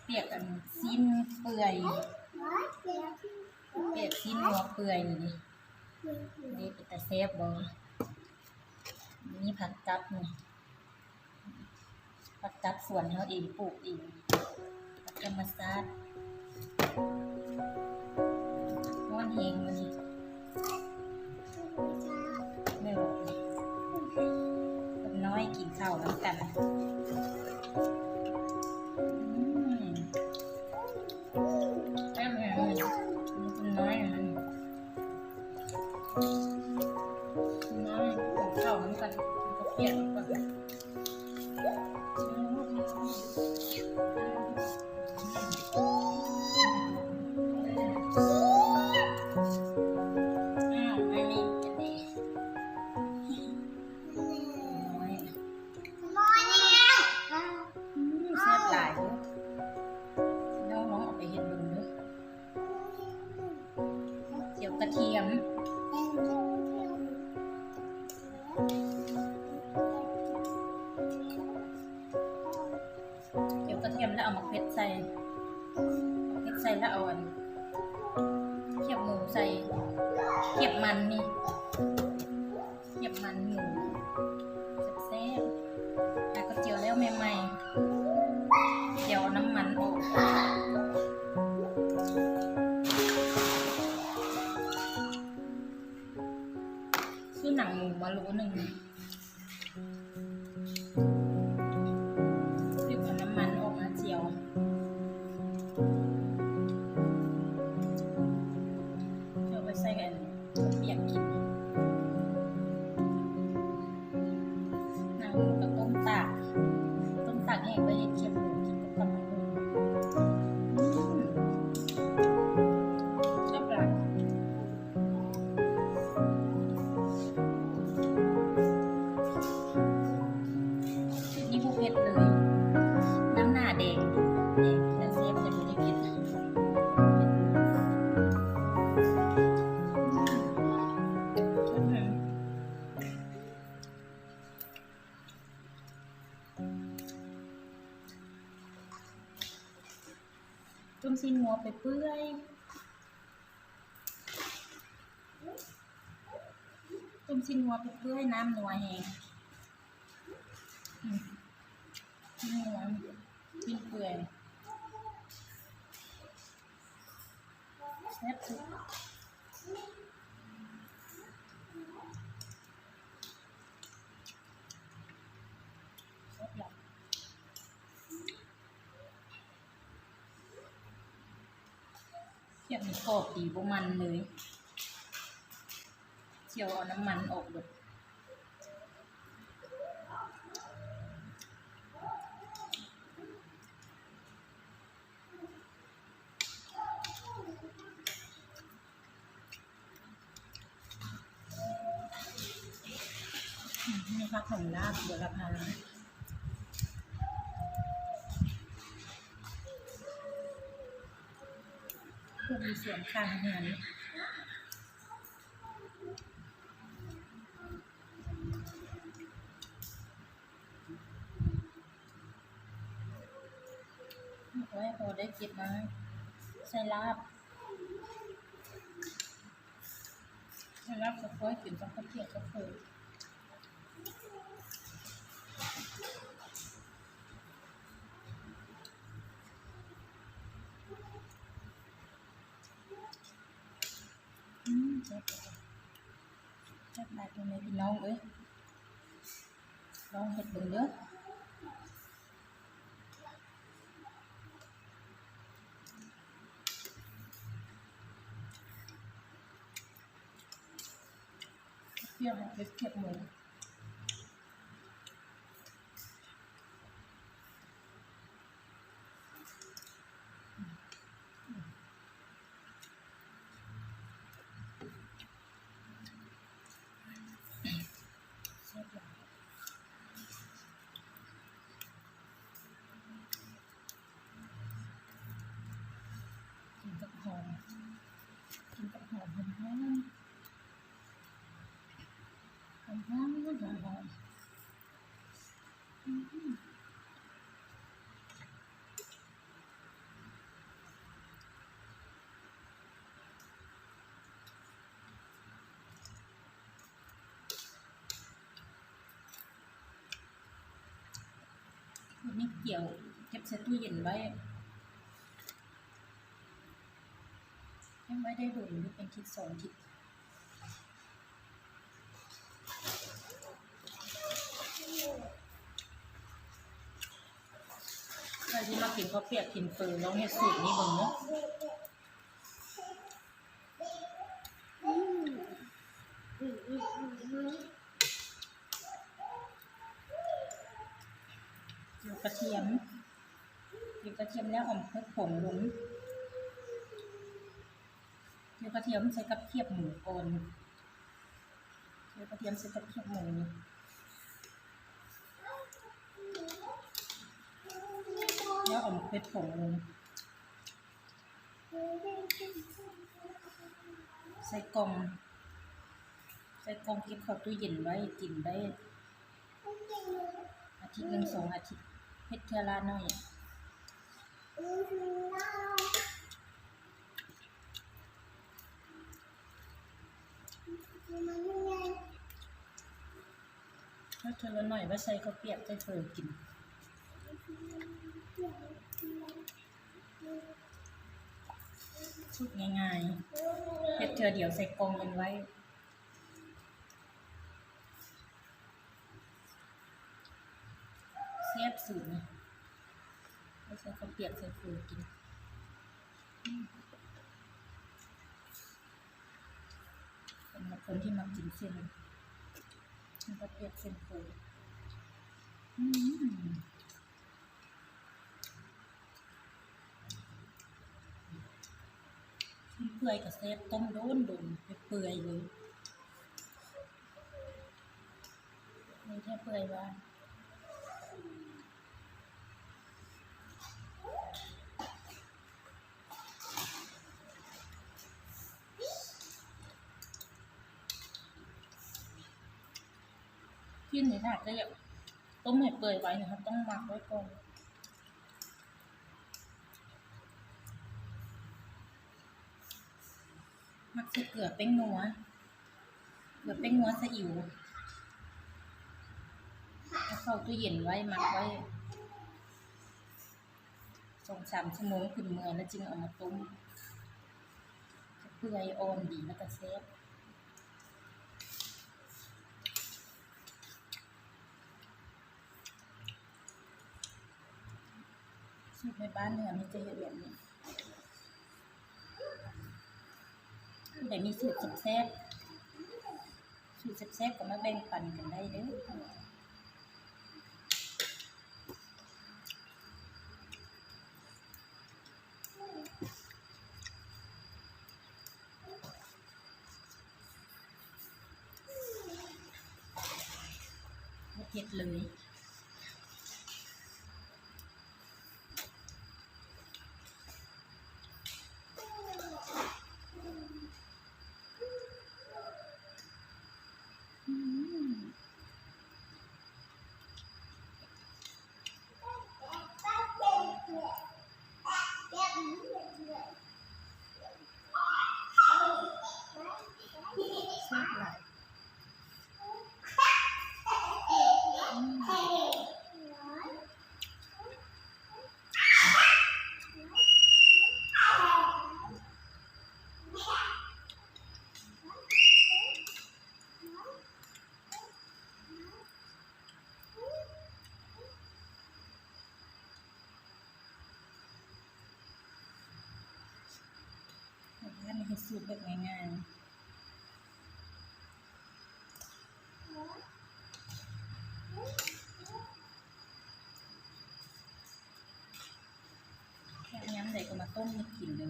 เปียกกันซีนเปื่อยเปียกซีนหัวเปื่อยนี่นี่เป็นตาแซ่บบ่นี่ผักกับนี่ผักกับสวนเขาเองปลูกเองผักธรรมชาติม้วนเองมันนี่ไม่หมดคนน้อยกินข้าวน้ำกันแป๊บนึงคนน้อยมันน้อยกินข้าวน้ำกันก็เปลี่ยนก่อนกระเทียมเดี๋ยวกระเทียมแล้วเอามาเพชรใส่แล้วเอาเขียบหมูใส่เขียบมันนี่เขียบมันหมูแซ่บๆแล้วก็เจียวแล้วใหม่ๆเจียวน้ำมันออกซื้อหนังหมูมาโลนึงรีบเอาน้ำมันออกมาเจียวไปใส่กันเปียกกินหนังหมูกับต้มตากแห้งไปเห็ดเขียบหมูกินกับตำบักหุ่งชอบร้านนี่ผู้เผ็ดเลยน้ำหน้าแดงแล้วเซฟจะไม่ได้เผ็ดต้มซีนหัวไปเปื่อยน้ำนัวแห้งนัวซีนเปื่อยแซ่บสุดแซ่บหลับเทียบมีกรอบดีบ่มันเลยเจียวเอาน้ำมันออกเลยนี่ค่ะของลาบบัวลพาพวกมีสวนข้างเฮือนไว้พอได้เก็บมาใส่ลาบก็ค่อยกินกับข้าวเปียกก็เคยจับได้ตรงนี้พี่น้องลองเห็ดเบิ่งเด้อเปรี้ยวเผ็ดเผ็ดหมูกินกับหอมหอมๆ นี่เกี่ยวเก็บใส่ตู้เย็นไว้ยังไม่ได้ดุนนี่เป็นทิศ2 ทิศใครที่มากินข้าวเปียกกินเฟอลองเฮ็ดสูตรนี้เบิ่งเนาะเดี๋ยวกระเทียมแล้วเอาเฮ็ดผงลงเดี๋ยวกระเทียมใส่กับเทียบหมูก่อนเดี๋ยวกระเทียมใส่กับเทียบหมูนี่แล้วเอาเฮ็ดผงลงใส่กล่องเก็บเข้าตู้เย็นไว้กินได้อาทิตย์1 2 อาทิตย์เฮ็ดเทื่อละน้อยเฮ็ดเทื่อละน้อยไว้ใส่ข้าวเปียกใส่เฟอกินสูตรง่ายๆเฮ็ดเทื่อเดียวใส่กล่องมันไว้แซ่บสูตรนี่ใส่ข้าวเปียกใส่เฟอกินสำหรับคนที่มากินเส้นข้าวเปียกเส้นเฟอเปื่อยกับแซ่บต้มโดนเปื่อยเลยไม่แค่เปื่อยว่ากินในถาดก็อย่างต้มให้เปื่อยไว้นะครับต้องหมักไว้ก่อนหมักใส่เกลือแป้งนัวซีอิ๊วเอาเข้าตู้เย็นไว้หมักไว้2-3 ชั่วโมงขึ้นเมื่อแล้วจึงเอามาต้มเปื่อยอ่อนดีแล้วก็แซ่บสูตรในบ้านเนื้อนี่จะเห็นแบบนี้แต่มีสูตรแซ่บก็มาแบ่งปันกันได้เด้อเผ็ดเลยแซ่บหลายอันนี้คือสูตรแบบง่ายๆแค่ย้ำใส่ก็มาต้มมากินเลย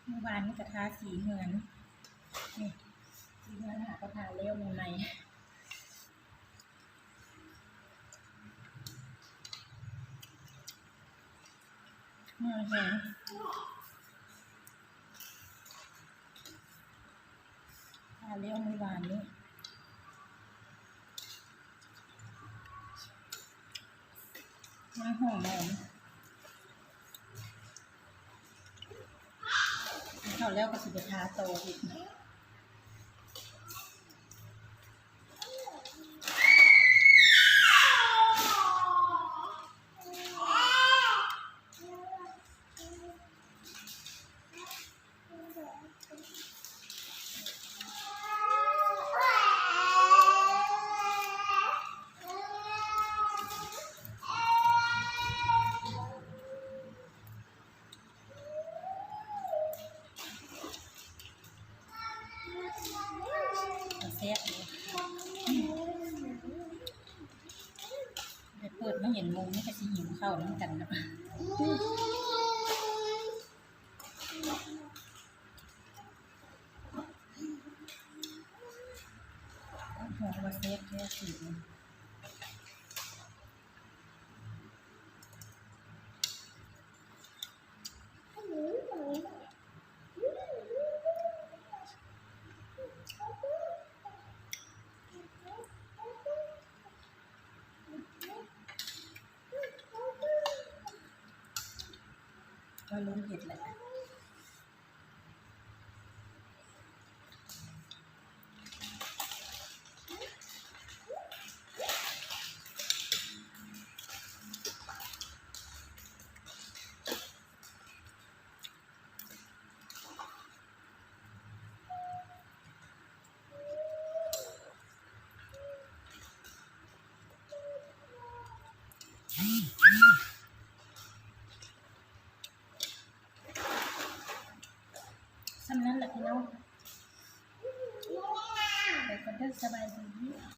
เมื่อวานนี้กระทาสีเหือนนี่สีเหือนหากระทาเลี้ยวใหม่ๆมาเห็นทาเลี้ยวเมื่อวานนี้ มันหอมเขาแล้วก็สิบทาโตอีกแซ่บเลยไปเปิดมาเห็นมุมนี่ก็สิหิวข้าวน้ำกันนะหัวว่าแซ่บแค่สิก็ลุ้นเห็ดแหละสำนั้นแหละพี่น้องไปกันเด้อสบายดี